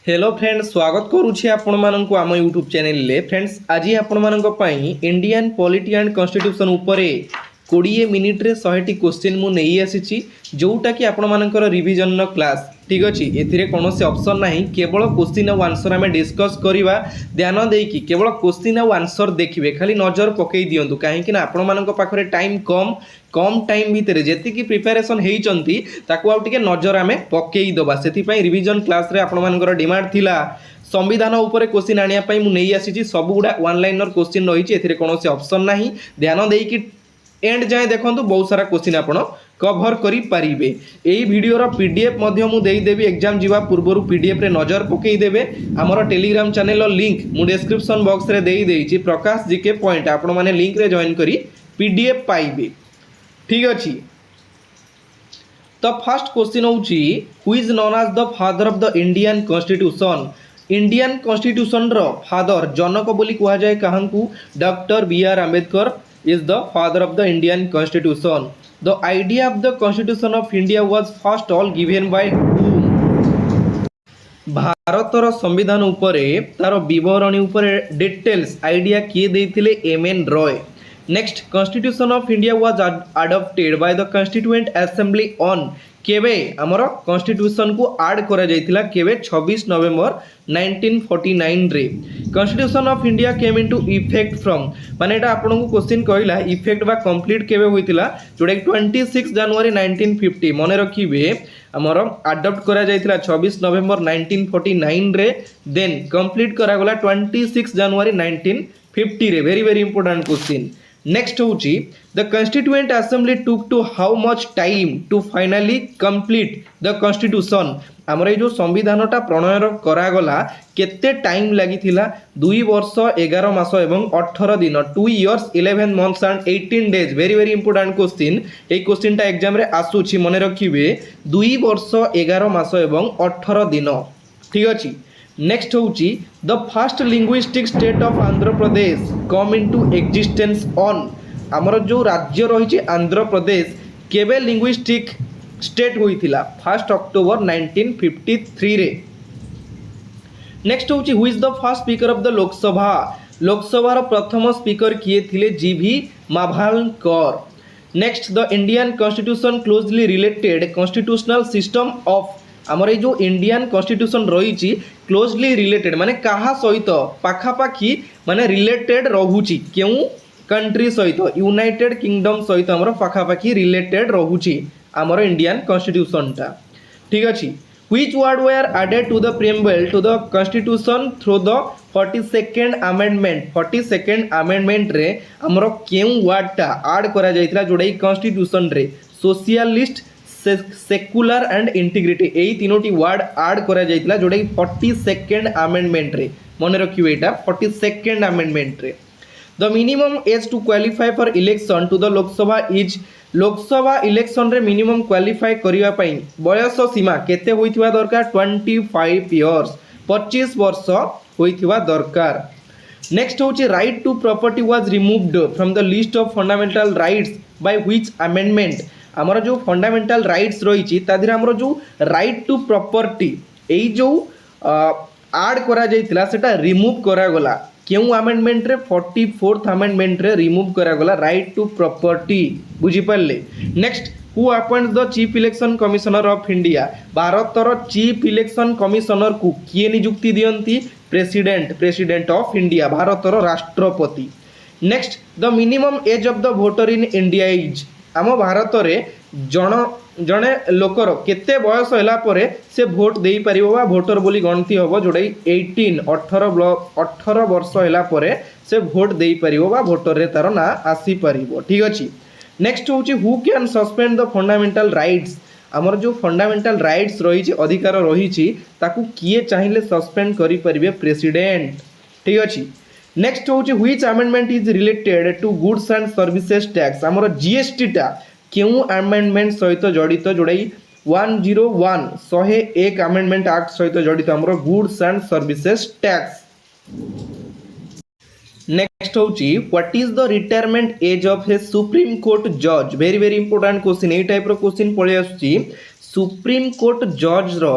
Hello friends, स्वागत करुछि आपण माननकु आम यूट्यूब चैनल ले। फ्रेंड्स, आज आपण माननक पई इंडियन पॉलिटी एंड कॉन्स्टिट्यूशन उपरे 20 मिनिट रे 100टी क्वेश्चन मु नेई आसीछि, जोटा कि आपण मानकर रिवीजन नो क्लास। ठीक अछि, एथिरे कोनोसी ऑप्शन नाही, केवल क्वेश्चन और आंसर हमें डिस्कस करिवा। ध्यान देकी केवल क्वेश्चन और आंसर देखिबे, खाली नजर पकई दियंतु, काहे कि ना आपण मानक पाखरे टाइम कम टाइम भितर जेतिकी प्रिपरेशन हेइचंती ताकू आउ टिके नजर आमे पकई दबा। सेति पई रिवीजन क्लास रे आपण मानकर डिमांड थिला संविधान उपरे क्वेश्चन आनिया पई मु नेई आसीछि। सब गुडा वन लाइनर क्वेश्चन रहिछि, एथिरे कोनोसी ऑप्शन नाही। ध्यान देकी एंड जाए देखंतु, बहुत सारा क्वेश्चन आपण कवर करि पारिबे। एई वीडियो रो पीडीएफ मध्य मु देई देबी, एग्जाम जीवा पूर्वरु पीडीएफ रे नजर पकई देबे। हमर टेलीग्राम चैनल रो लिंक मु डिस्क्रिप्शन बॉक्स रे देई देइछि, प्रकाश जीके पॉइंट, आपण माने लिंक रे जॉइन करी पीडीएफ पाइबे। ठीक अछि, तो फर्स्ट क्वेश्चन होउछि, who is known as the father of the Indian constitution. Indian constitution रो फादर जनक बोली कुहा जाय काहंकु? Doctor B R Ambedkar is the father of the Indian Constitution. The idea of the Constitution of India was first all given by whom? भारतर संविधान उपरे तार विवरणी उपरे डिटेल्स आइडिया किए देथिले? M N Roy. Next, Constitution of India was adopted by the Constituent Assembly on केवे आमर कॉन्स्टिट्यूशन को आड करा जायतिला केवे? 26 नवेम्बर 1949 रे। Constitution of India came into effect from, माने एटा आपन को क्वेश्चन कहला इफेक्ट बा कंप्लीट केवे होइतिला? जोडा 26 जनवरी 1950। मने रखिबे आमर अडॉप्ट करा जायतिला 26 नवेम्बर 1949 रे, देन कंप्लीट करा गला 26 जनवरी 1950 रे। Very very important question. Next होची, the constituent assembly took to how much time to finally complete the constitution. हमर ए जो संविधानटा प्रणयन करा गला केते टाइम लागि थिला? 2 वर्ष 11 मास एवं 18 दिन, 2 years 11 months and 18 days. Very very important question. ए क्वेश्चनटा एग्जाम रे आसुची, मने रखिबे 2 वर्ष 11 मास एवं 18 दिन। ठीक अछि। नेक्स्ट होची, the first linguistic state of Andhra Pradesh come into existence on. हमर जो राज्य रही आंध्र प्रदेश केबे लिंग्विस्टिक स्टेट होइथिला? 1 अक्टोबर 1953 रे। नेक्स्ट होची, who is the first speaker of the Lok Sabha. Lok Sabha रो प्रथम स्पीकर किए थिले? G V Mavalankar. Next, the Indian constitution closely related constitutional system of. आमर ये जो इंडियन कॉन्स्टिट्यूशन रही क्लोजली रिलेटेड माने कहा सहित पाखापाखी माने रिलेटेड रहुची? क्यों कंट्री सहित? यूनाइटेड किंगडम सहित आमर पाखापाखी रिलेटेड रहुची आमर इंडियन कॉन्स्टिट्यूशन टा। ठीक अछि। Which word were added to the preamble to the constitution through the 42nd amendment. 42nd amendment रे आमर केउ वर्ड टा ऐड करा जायतिला जोडा कॉन्स्टिट्यूशन रे? सोशलिस्ट, सेकुलर एंड इंटीग्रिटी, यही तीनोटी वर्ड ऐड करा जायतिला जोडा 42nd अमेंडमेंट रे। मन रखियो एटा 42nd अमेंडमेंट रे। The minimum age to qualify for election to the Lok Sabha is. Lok Sabha election रे मिनिमम क्वालिफाई करिवा पई बयस सीमा केते होइथिबा दरकार? 25 इयर्स, 25 वर्ष होइथिबा दरकार। नेक्स्ट होची, right to property was removed from the list of fundamental rights by which amendment. आमर जो फंडामेंटल राइट्स रही तादिरे आमर जो राइट टू प्रॉपर्टी एई जो ऐड करा जायतिला सेटा रिमूव करा गला केउ अमेंडमेंट रे? 44th अमेंडमेंट रे रिमूव करा गला राइट टू प्रॉपर्टी। बुझी पाले? Next, who appoint the chief election commissioner of India. भारतर चीफ इलेक्शन कमिशनर को किए नियुक्ति दियंती? प्रेसिडेंट, प्रेसिडेंट ऑफ इंडिया, भारतर राष्ट्रपति। Next, the minimum age of the voter in India is. आम भारत में जड़े लोकर केते बयस होला परे से भोट दे पारिबो बा भोटर बोली गणती हबो? जोडा 18 वर्ष होला परे से भोट दे पारिबो बा भोटर रे तार ना आसी पारिबो। ठीक अछि। नेक्स्ट होची, who can suspend the fundamental rights. आमर जो फंडामेंटल राइट्स रही अधिकार रही ताकू किए चाहिए सस्पेंड करि परिबे? प्रेसिडेंट। ठीक अछि। नेक्स्ट होची, which amendment is related to goods and services tax. आमर जीएसटी टा क्यों अमेंडमेंट सहित जड़ित? जोड़ा 101 101 अमेंडमेंट एक्ट सहित जड़ित आमर goods and services tax. Next होची, what is the retirement age of a supreme court जज। Very very important question. ए टाइप रो क्वेश्चन पळे आसुची। सुप्रीम कोर्ट जज रो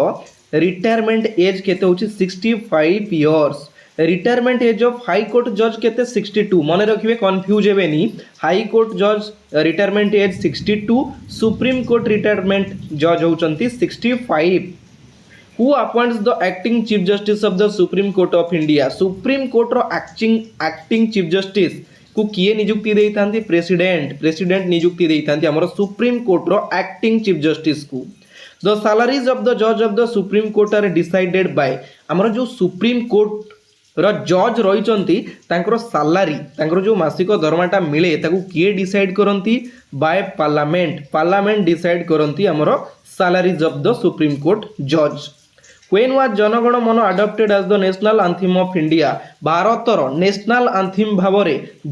रिटायरमेंट एज केते होची 65 years. Retirement age of high court जज केते 62। मने रखिबे कंफ्यूज हेबेनी। हाई कोर्ट जज retirement age 62, supreme court retirement जज होचंती 65। Who appoints the acting chief justice of the supreme court of India. Supreme court रो एक्टिंग चीफ जस्टिस को किए नियुक्ति देइथांती? प्रेसिडेंट नियुक्ति देइथांती हमर सुप्रीम कोर्ट रो एक्टिंग चीफ जस्टिस को। द सैलरीज ऑफ द जज of the supreme court are decided by. हमर जो सुप्रीम कोर्ट रो जज रहिचंती तांकर सैलरी, तांकर जो मासिक दरमाटा मिले ताकू किए डिसाइड करंती? बाय पार्लियामेंट डिसाइड करंती हमर salaries of the supreme court जज। When was Jana Gana Mana adopted as the national anthem of India? भारतर नेशनल आंथिम भाव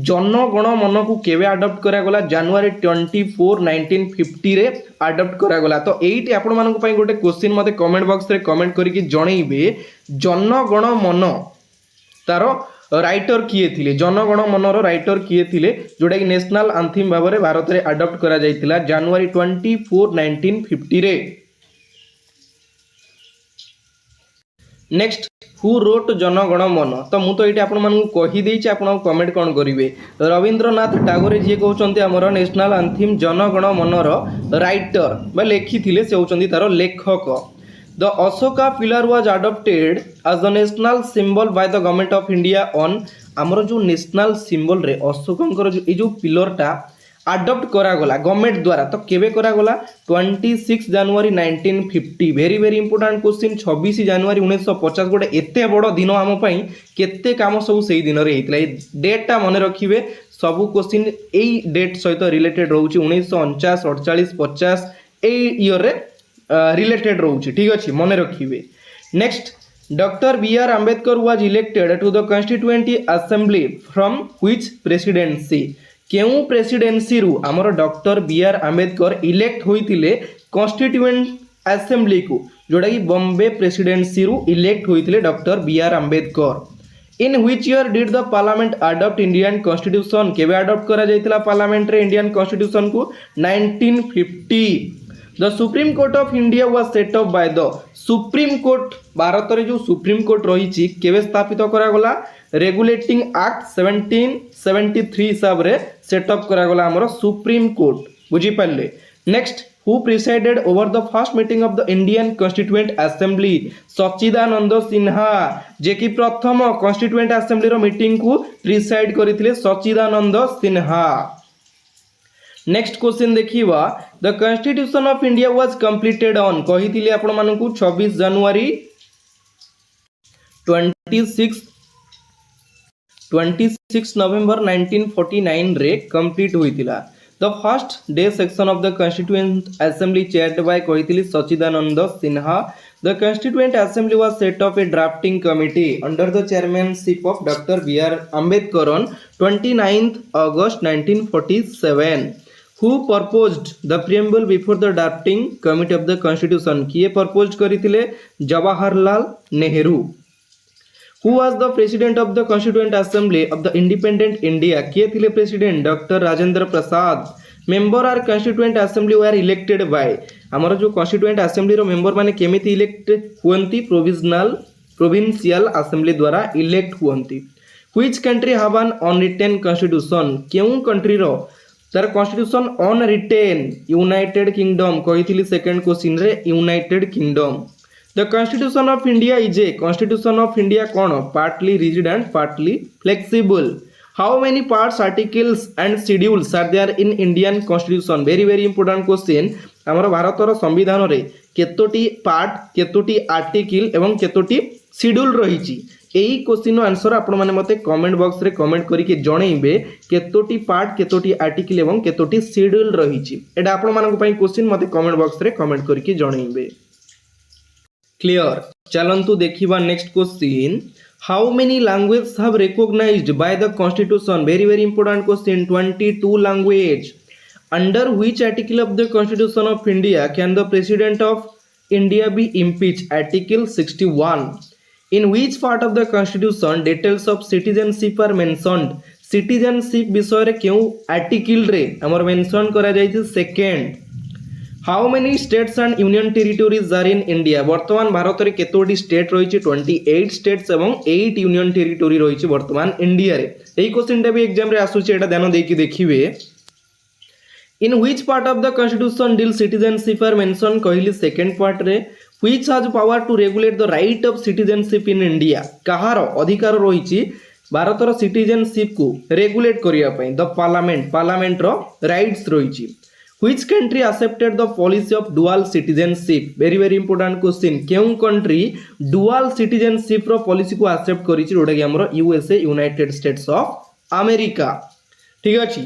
जनगण मन को केवे अडप्ट करागला? January 24, 1950 रे अडप्ट करागला। तो एइटी आपण मानक पई गोटे क्वेश्चन मते कमेंट बॉक्स रे कमेंट करिकि जणैबे जनगण मन तार राइटर किए थिले? जनगण मनर राइटर किए थिले जोटा कि नेशनल आंथिम भाव रे भारत रे अडप्ट करा जायतिला January 24, 1950 रे। नेक्स्ट हु रोट जनगण मन? तो मु तो ये आपण कही देछि, आपण कमेंट कौन करेंगे? रवींद्रनाथ टागोर जी कहते आमर नेशनल आंथिम जनगण मनर राइटर बा लेखि थिले, से होचंती तार लेखक। The Ashoka pillar was adopted as the national symbol by the government of India on. आमर जो नेशनल सिंबल रे अशोकंकर जो पिलरटा अडप्ट करागला गवर्नमेंट द्वारा, तो केवे करागला? 26 जनवरी 1950। Very very important question. 26 जनवरी 1950 गोटे एते बड़ दिन आम पई केते काम सब सेही दिन रे हेतला। ए डेटटा मने रखिबे। सब क्वेश्चन एई डेट सहित रिलेटेड रहउची 1949, 48, 50 एई ईयर रे रिलेटेड रहउची। ठीक अछि, मने रखिबे। Next doctor B R Ambedkar was elected to the constituent assembly from which presidency? केउ प्रेसिडेंसी रु आमर doctor B R Ambedkar elect होइतिले कॉन्स्टिट्यूएंट असेंबली को, जोड़ा कि बॉम्बे प्रेसिडेंसी रु इलेक्ट होइतिले doctor B R Ambedkar. In which year did the parliament adopt Indian constitution? केबे अडॉप्ट करा जायतिला पार्लियामेंट रे इंडियन कॉन्स्टिट्यूशन को? 1950। The supreme court of India was set up by the. Supreme court Bharat रे जो सुप्रीम कोर्ट रही केबे स्थापित करा गला? रेगुलेटिंग एक्ट 1773 हिसाब रे सेटअप करा गला हमर सुप्रीम कोर्ट। बुझी पाले? Next who presided over the first meeting of the Indian constituent assembly? Sachchidananda Sinha, जे कि प्रथम कॉन्स्टिट्यूएंट असेंबली रो मीटिंग को प्रिसाइड करथिले सच्चिदानंद सिन्हा। नेक्स्ट क्वेश्चन देखिबा। The constitution of India was completed on? कहिथिले आपण मानकू 26 जनवरी 26 नवेम्बर 1949 रे कंप्लीट होइतिला। The first day section of the constituent assembly chaired by कहिथिले Sachchidananda Sinha. The constituent assembly was set up A drafting committee under the chairmanship of doctor B R Ambedkar on 29 August 1947। Who proposed the preamble before the drafting committee of the constitution? किए proposed करिथिले? Jawaharlal Nehru. Who was the president of the constituent assembly of the independent India? किए थिले president? Doctor Rajendra Prasad. Member are constituent assembly were elected by? हमर जो constituent assembly रो member माने केमिति elect हुअंती? Provincial assembly द्वारा इलेक्ट हुअंती। Which country have an unwritten constitution? केउ कंट्री रो तार constitution unwritten? United Kingdom. कहिथिली सेकंड क्वेश्चन रे United Kingdom. The constitution of India is a. Constitution of India कौन? Partly rigid and partly flexible. How many parts, articles and schedules are there in Indian constitution? Very very important question. हमर भारतर संविधान रे केतोटी part, केतोटी article एवं केतोटी schedule रहिची? एई question answer आपण माने मते कमेंट बॉक्स रे कमेंट करिके जणैबे केतोटी पार्ट, केतोटी आर्टिकल एवं केतोटी शेड्यूल रहिची। एटा आपण मानक पई क्वेश्चन मते कमेंट बॉक्स रे कमेंट करिके जणैबे। क्लियर? चलंतु देखिबा next question. How many languages have recognized by the constitution? Very very important question. 22 language. Under which article of the constitution of India can the president of India be impeach? Article 61। In which part of the constitution details of citizenship are mentioned? citizenship विषय रे केउ article रे हमर mention करा जाय छै? Second. How many states and union territories are in India वर्तमान भारत में केतोटी स्टेट रही 28 स्टेट्स एवं 8 यूनियन टेरिटोरी रही वर्तमान इंडिया रे यही क्वेश्चन भी एग्जाम रे आसुची एटा ध्यान देकी देखिबे in which part of the constitution deal citizenship are mention कहली सेकंड पार्ट रे which has power to regulate the right of citizenship in India कहार अधिकार रही भारतर सिटीजनशिप को रेगुलेट करिया पई द पार्लियामेंट रो राइट्स रही which country accepted the policy of dual citizenship very very important question केउ कंट्री डुअल सिटीजनशिप रो पॉलिसी को एक्सेप्ट करिछि जोटा कि हमरो USA United states of America ठीक अछि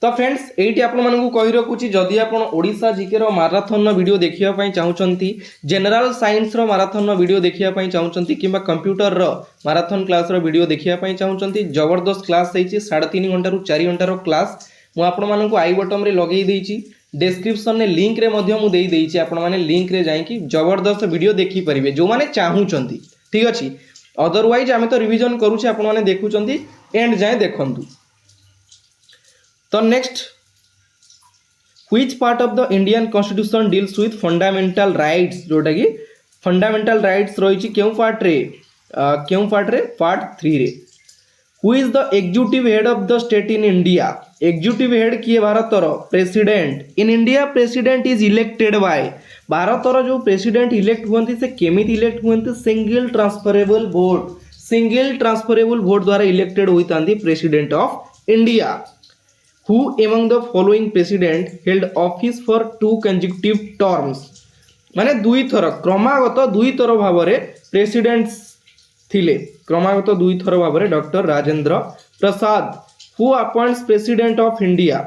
तो फ्रेंड्स एटी आपण मानकु कहि रखुछि जदि आपण ओडिशा जीके रो मैराथन वीडियो देखिया पई चाहुचंती जनरल साइंस रो मैराथन वीडियो देखिया पई चाहुचंती किबा कंप्यूटर रो मैराथन क्लास रो वीडियो देखिया पई चाहुचंती जबरदस्त क्लास हेछि 3.5 घंटा रु 4 घंटा रो क्लास मु आपण मानकु आई बटन रे लगेई देइछि डिस्क्रिप्शन ने लिंक रे मध्य मु देई देइछि आपण माने लिंक रे जाई कि जबरदस्त वीडियो देखि परिबे जो माने चाहुचंती ठीक अछि अदरवाइज आमे तो रिवीजन करूछि आपण माने देखुचंती एंड जाय देखंतु तो next which part of the Indian constitution deals with fundamental rights जोटा कि फंडामेंटल राइट्स रही क्यों पार्ट रे पार्ट 3 रे who is the executive head of the state in India executive head किए भारतर president in India president is elected by भारतर जो प्रेसिडेंट इलेक्ट हुअंती से केमिति इलेक्ट हुअंती सिंगल ट्रांसफरेबल वोट द्वारा इलेक्टेड होइतांती president of India who among the following president held office for 2 consecutive terms माने दुई थर क्रमागत दुई थर भाव में प्रेसिडेंट्स थिले क्रमागत दुई थर भाव में doctor Rajendra Prasad who appoints president of India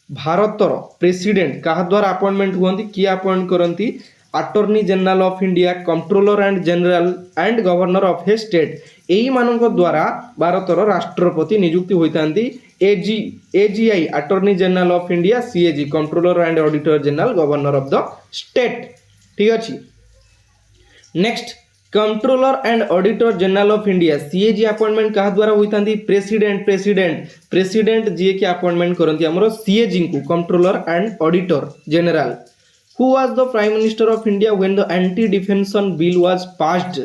भारतर प्रेसिडेंट कहा द्वारा अपॉइंटमेंट हुअंती किए अपॉइंट करंती attorney general of India controller and general and governor of a state एई मानक द्वारा भारतर राष्ट्रपति नियुक्ति होइतांती AGI attorney general of India CAG controller and auditor general governor of the state ठीक अछि next controller and auditor general of India CAG appointment कहा द्वारा होइतांती प्रेसिडेंट जी के अपॉइंटमेंट करंती हमरो सीएजी को controller and auditor general who was the prime minister of India when the anti defection bill was passed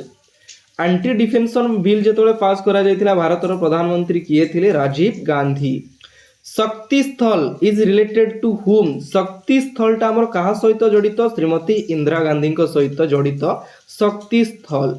anti defection bill जो pass करा जायतिला भारतर प्रधानमंत्री किए थिले राजीव गांधी शक्ति स्थल इज रिलेटेड टू हुम शक्ति स्थल टा हमर कहा सहित जड़ित श्रीमती इंदिरा गांधी सहित जड़ित Shakti Sthal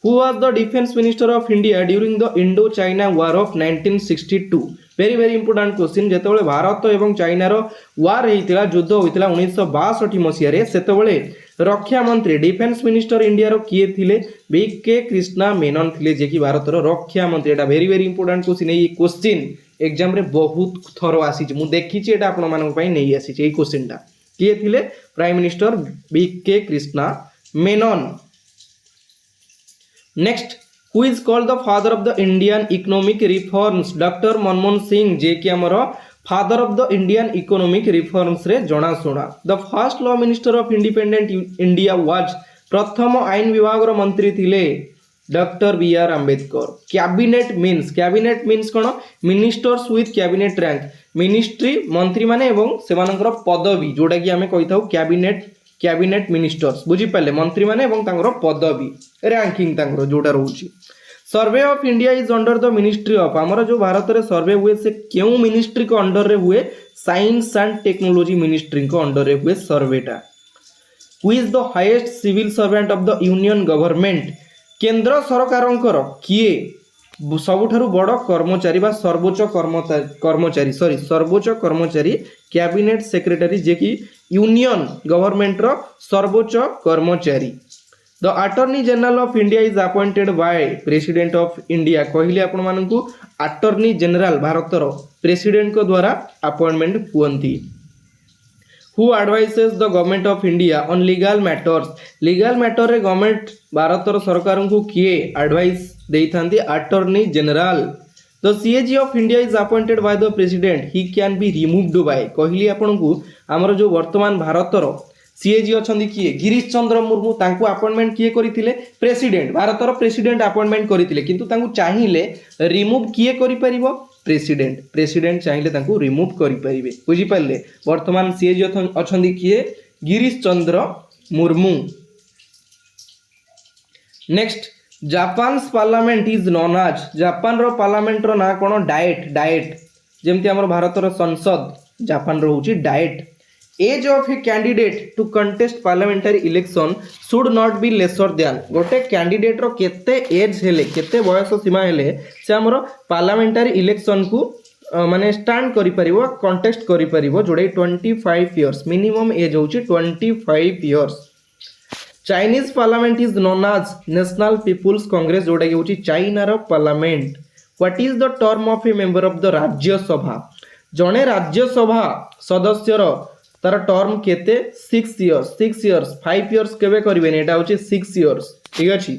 who was the defence minister of India during the Indo China war of 1962 very very important question जेतेबेले भारत एवं चाइनार वार होइतिला युद्ध होइतिला 1962 मसिया सेतेबेले रक्षा मंत्री डिफेंस मिनिस्टर इंडिया रो किए थिले बीके कृष्णा मेनन थिले जे कि भारतर रक्षा मंत्री एटा वेरी वेरी इंपोर्टेंट क्वेश्चन ए क्वेश्चन एग्जाम रे बहुत थरो आसी मु देखि छि एटा आपण मानक पई नै आसी छि ए क्वेश्चन टा किए थिले prime minister V K Krishna Menon next who is called the father of the Indian economic reforms doctor Manmohan Singh जे कि हमर father of the Indian economic reforms रे जणा सुना the first law minister of independent India was प्रथम आईन विभाग रो मंत्री थिले doctor B R Ambedkar cabinet means कोन ministers with cabinet rank ministry मंत्री माने एवं सेमानकर पदवी जोटा कि हमें कहिथाउ कैबिनेट मिनिस्टर्स बुझी पाले मंत्री माने एवं तांकर पदवी रैंकिंग तांकर जोटा रहउची survey of India is under the ministry of हमर जो भारत रे सर्वे हुए से क्यों मिनिस्ट्री को अंडर रे हुए साइंस एंड टेक्नोलॉजी मिनिस्ट्री को अंडर रे हुए सर्वेटा who is the highest civil servant of the union government केंद्र सरकारंकर किए सबुठारु बड़ कर्मचारी बा सर्वोच्च कर्मचारी कैबिनेट सेक्रेटरी जे कि यूनियन गवर्नमेंट रो सर्वोच्च कर्मचारी the attorney general of India is appointed by president of India कहले आपण मानकु अटॉर्नी जनरल भारतर प्रेसिडेंट को द्वारा अपॉइंटमेंट हुअंती who advises the government of India on legal matter रे गवर्नमेंट भारतर सरकार को किए एडवाइस देइथांती attorney general the CAG of India is appointed by the president he can be removed by कहली आपण को हमर जो वर्तमान भारतर सीएजी अछंदी किए गिरीश चंद्र मुर्मू तांको अपॉइंटमेंट किए करिथिले प्रेसिडेंट भारतर प्रेसिडेंट अपॉइंटमेंट करिथिले किंतु तांको चाहिले रिमूव किए करि परिबो प्रेसिडेंट चाहिए तांको रिमूव करि परिबे बुझी पाले वर्तमान सी जे अछंदी किए Girish Chandra Murmu next Japan parliament is known as Japan रो पार्लियामेंट रो ना कोन डाएट जेमती हमर भारत रो संसद जापान रो होची diet age of a candidate to contest parliamentary election should not be lesser than गोटे कैंडिडेट रो केते एज हेले केते बयस सीमा हेले से हमर पार्लियामेंटरी इलेक्शन को माने स्टैंड करि परिबो कंटेस्ट करि परिबो जोडे 25 इयर्स मिनिमम एज होची 25 years Chinese parliament is known as national people's congress जोड़ा कि होची चाइना रो parliament what is the term of a member of the Rajya Sabha जने राज्यसभा सदस्य रो तार टर्म केते 6 इयर्स 5 इयर्स केबे करिवे ने एटा होची 6 इयर्स ठीक अछि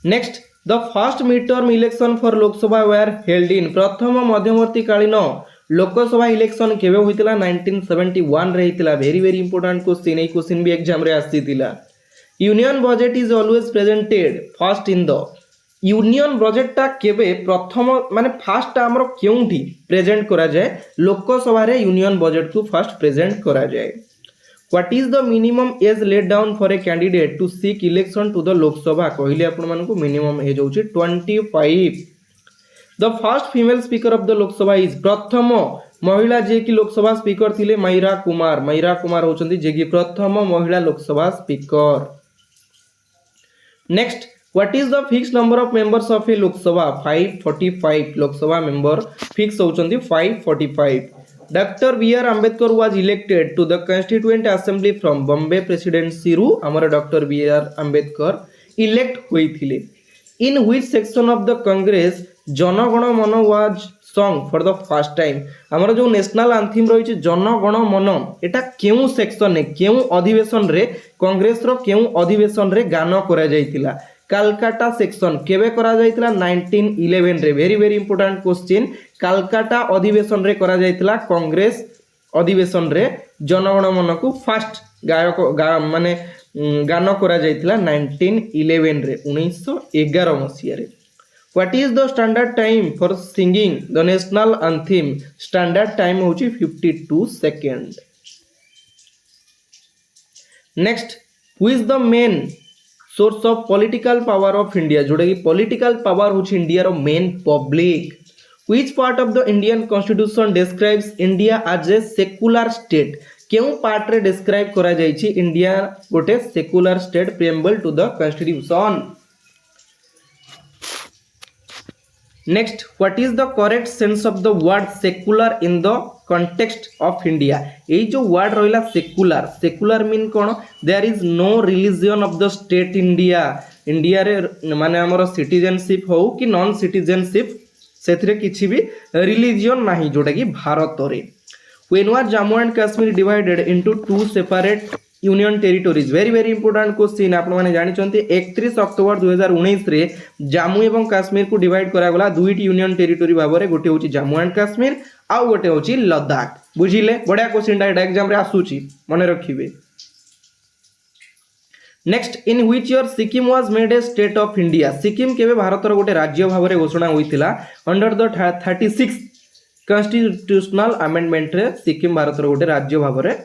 next the first mid term election for Lok Sabha were held in प्रथम मध्यवर्ती कालीन लोकसभा इलेक्शन केबे होइतिला 1971 रे हितिला वेरी वेरी इंपोर्टेंट क्वेश्चन ए क्वेश्चन भी एग्जाम रे आसीतिला union budget is always presented first in the union budget ता केबे प्रथम माने फर्स्ट हमर केउंठी प्रेजेंट करा जाय लोकसभा रे यूनियन बजट को फर्स्ट प्रेजेंट करा जाय what is the minimum age laid down for a candidate to seek election to the Lok Sabha कहिले आपण मानको मिनिमम एज होची 25 the first female speaker of the Lok Sabha is प्रथम महिला जे कि लोकसभा स्पीकर थिले मैरा कुमार होचंदी जे कि प्रथम महिला Lok Sabha speaker next what is the fix number of members of a Lok Sabha 545 Lok Sabha member fix होचंदी 545 doctor B R Ambedkar was elected to the constituent assembly from Bombay presidency रु हमर doctor B R Ambedkar elect होइथिले in which section of the Congress Jana Gana Mana was song for the first time हमर जो national anthem रही जनगण मन एटा केउ section ने केउ अधिवेशन रे कांग्रेस रो केउ अधिवेशन रे गान करा जायतिला कलकत्ता सेक्शन केबे करा जायतिला 1911 रे very very important question Calcutta अधिवेशन रे करा जायतिला कांग्रेस अधिवेशन रे जनगण मन को फर्स्ट गायक माने गान करा जायतिला 1911 रे 1911 मसिया रे what is the standard time for singing the national anthem standard time होची 52 second next who is the main source of political power of India जोड़ा कि पॉलिटिकल पावर होची इंडिया रो main public which part of the Indian constitution describes India as a secular state केउ part रे describe करा जायछि India गोटे secular state preamble to the constitution next what is the correct sense of the word secular in the context of India ये जो word रहिला secular mean कोन there is no religion of the state India रे माने हमर citizenship हो कि non citizenship सेथरे किछि भी रिलीजन नाही जोटा कि भारत रे when was Jammu and Kashmir divided into two separate union territories very very important question आपण माने जानि चंती 31 अक्टोबर 2019 रे जम्मू एवं काश्मीर को डिवाइड करा गला दुईटी यूनियन टेरिटोरी भाबरे गोटे होची जम्मू एंड काश्मीर आ गोटे होची लद्दाख बुझिले बडा क्वेश्चन डा एग्जाम रे आसुची मने रखिबे next in which year Sikkim was made a state of India Sikkim केबे भारत रो गोटे राज्य भाबरे घोषणा होइतिला अंडर द 36 कॉन्स्टिट्यूशनल अमेंडमेंट रे सिक्किम भारत रो गोटे राज्य भाबरे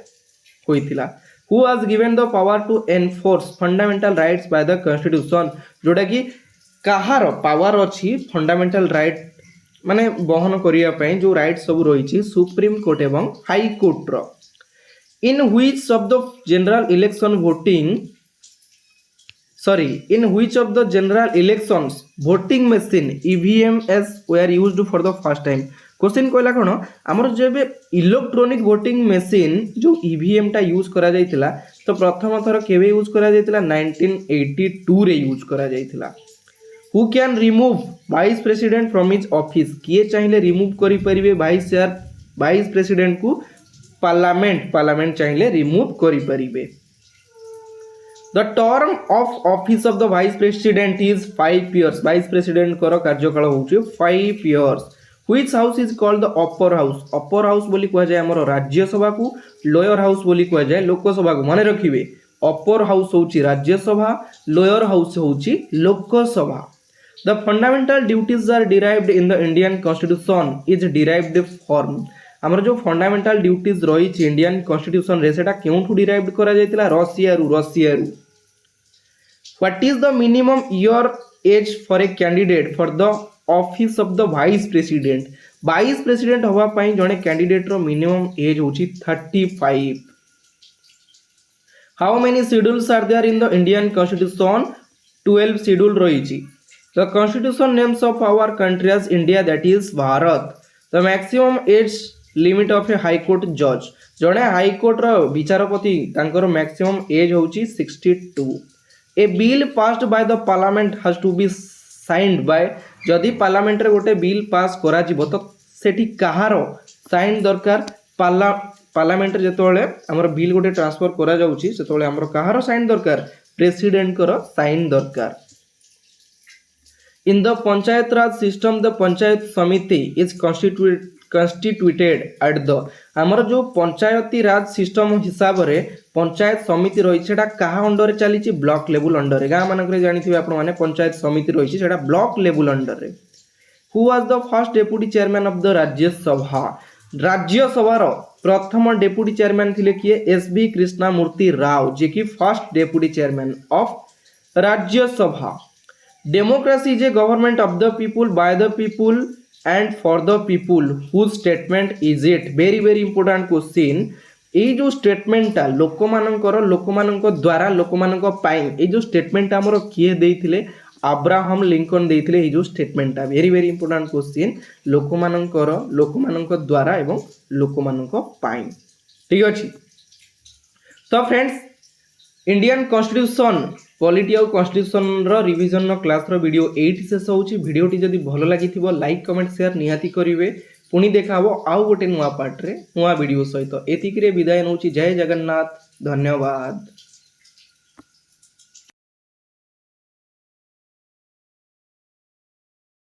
होइतिला who was given the power to enforce fundamental rights by the constitution जोटा कि कहार पावर अछि फंडामेंटल राइट माने बहन करिया पय जो राइट सब रही छी सुप्रीम कोर्ट एवं हाई कोर्ट रो in which of the general election voting in which of the general elections voting machine EVMs were used for the first time question कहला कोन हमर जेबे इलेक्ट्रॉनिक वोटिंग मशीन जो EVM टा use करा जायतिला तो प्रथम थर केबे यूज करा जायतिला 1982 रे यूज करा जायतिला who can remove vice president from his office किए चाहिले रिमूव करि परिबे वाइस प्रेसिडेंट को पार्लियामेंट चाहिले रिमूव करि परिबे the term of office of the vice president is 5 years vice president कर कार्यकाल होउची 5 years Which house is called the upper house बोली कहा जाए हमर राज्यसभा को लोअर हाउस बोली कहा जाए लोकसभा को माने रखिबे अपर हाउस होची राज्यसभा लोअर हाउस होची Lok Sabha The fundamental duties are derived in the Indian Constitution is derived from ଆମର जो फंडामेंटल ड्यूटीज रही इंडियन कॉन्स्टिट्यूशन रे सेटा केउठु डिराइव्ड करा जायतिला रशिया रु what is the minimum year age for a candidate for the office of the vice president हवा पई जणे कैंडिडेट रो मिनिमम एज होची 35 how many schedules are there in the Indian constitution 12 schedule रही The constitution names of our country as India that is Bharat. The maximum age limit of a high court judge. जड़े high court रो विचारपति तांकर maximum age होची 62. A bill passed by the parliament has to be signed by जदि parliament रे गोटे bill pass करा जिवो तो सेठी कहार sign दरकार पार्लियामेंट रे जेतोले हमर बिल गोटे ट्रांसफर करा जाउची सेतोले हमर कहार साइन दरकार प्रेसिडेंट कर साइन दरकार In the Panchayat Raj system, the Panchayat Samiti is constituted at the आमर जो पंचायती राज सिस्टम हिसाब रे पंचायत समिति रही सेटा कहा अंडर चली ब्लॉक लेवल अंडर गाँ मानक जानी आपण माने पंचायत समिति रही सेटा ब्लॉक लेवल अंडर रे who was the first deputy chairman of the Rajya Sabha प्रथम डेप्यूटी चेयरमैन थिले किए एस.बी. कृष्णमूर्ति राव जे कि first deputy chairman of Rajya Sabha Democracy is a government of the people, by the people and for the people. Whose statement is it? Very very important question. এই जो statement टा लोक द्वारा लोक ये जो स्टेटमेंट आमर किए देइथिले अब्राहम लिंकन देइथिले ये जो स्टेटमेंट टा वेरी वेरी इंपोर्टेंट क्वेश्चन लोक द्वारा एवं लोक ठीक अच्छे तो फ्रेंड्स इंडियन कॉन्स्टिट्यूशन पॉलिटी और constitution revision class video at शेष होची वीडियोटी जदि भल लगी लाइक कमेंट शेयर निहाती करेंगे पुणी देखा आउ गोटे नुआ पार्ट रे नुआ वीडियो सहित एतिक विदाय नौची जय जगन्नाथ धन्यवाद।